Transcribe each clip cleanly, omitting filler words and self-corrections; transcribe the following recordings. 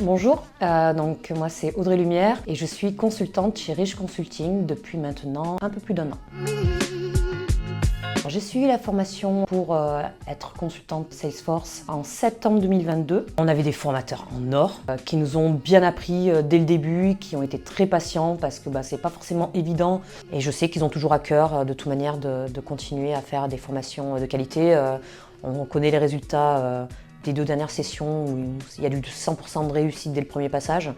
Bonjour, donc moi c'est Audrey Lumière et je suis consultante chez Rich Consulting depuis maintenant un peu plus d'1 an. J'ai suivi la formation pour être consultante Salesforce en septembre 2022. On avait des formateurs en or qui nous ont bien appris dès le début, qui ont été très patients parce que c'est pas forcément évident. Et je sais qu'ils ont toujours à cœur de toute manière de continuer à faire des formations de qualité. On connaît les résultats des 2 dernières sessions où il y a eu 100% de réussite dès le premier passage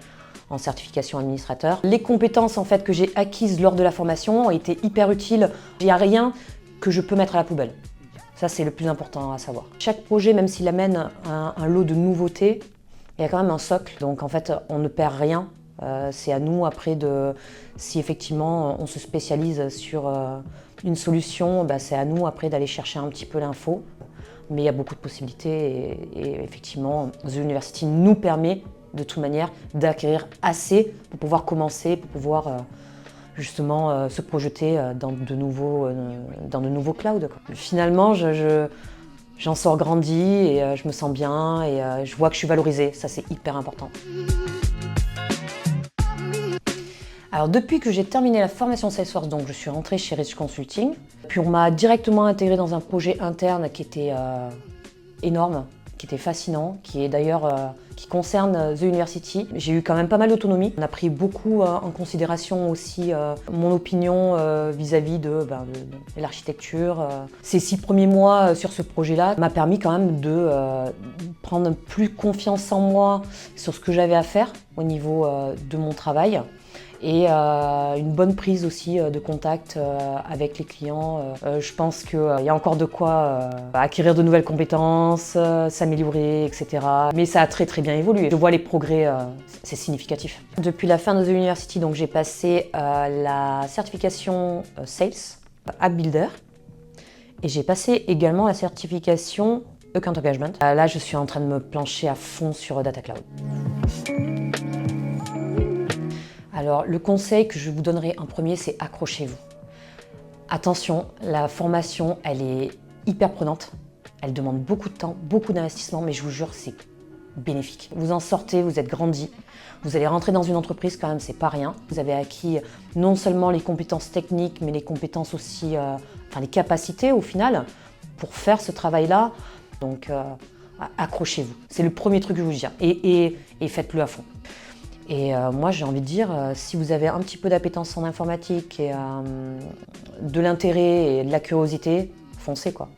en certification administrateur. Les compétences en fait que j'ai acquises lors de la formation ont été hyper utiles. Il n'y a rien que je peux mettre à la poubelle. Ça, c'est le plus important à savoir. Chaque projet, même s'il amène un lot de nouveautés, il y a quand même un socle. Donc en fait, on ne perd rien. C'est à nous après si effectivement on se spécialise sur une solution, c'est à nous après d'aller chercher un petit peu l'info. Mais il y a beaucoup de possibilités et effectivement, The University nous permet de toute manière d'acquérir assez pour pouvoir commencer, pour pouvoir justement se projeter dans de nouveaux clouds. Finalement, j'en sors grandi et je me sens bien et je vois que je suis valorisée. Ça, c'est hyper important. Alors depuis que j'ai terminé la formation Salesforce, donc je suis rentrée chez Rich Consulting. Puis on m'a directement intégrée dans un projet interne qui était énorme, qui était fascinant, qui est d'ailleurs qui concerne The University. J'ai eu quand même pas mal d'autonomie. On a pris beaucoup en considération aussi mon opinion vis-à-vis de l'architecture. Ces 6 premiers mois sur ce projet-là m'a permis quand même de prendre plus confiance en moi sur ce que j'avais à faire au niveau de mon travail. Et une bonne prise aussi de contact avec les clients. Je pense qu'il y a encore de quoi acquérir de nouvelles compétences, s'améliorer, etc. Mais ça a très bien évolué. Je vois les progrès, c'est significatif. Depuis la fin de The University, donc j'ai passé la certification Sales App Builder et j'ai passé également la certification Account Engagement. Là, je suis en train de me plancher à fond sur Data Cloud. Alors, le conseil que je vous donnerai en premier, c'est accrochez-vous. Attention, la formation, elle est hyper prenante. Elle demande beaucoup de temps, beaucoup d'investissement, mais je vous jure, c'est bénéfique. Vous en sortez, vous êtes grandi, vous allez rentrer dans une entreprise quand même, c'est pas rien. Vous avez acquis non seulement les compétences techniques, mais les compétences aussi, les capacités au final, pour faire ce travail-là. Donc, accrochez-vous. C'est le premier truc que je vous dis. Et faites-le à fond. Et moi, j'ai envie de dire, si vous avez un petit peu d'appétence en informatique et de l'intérêt et de la curiosité, foncez quoi.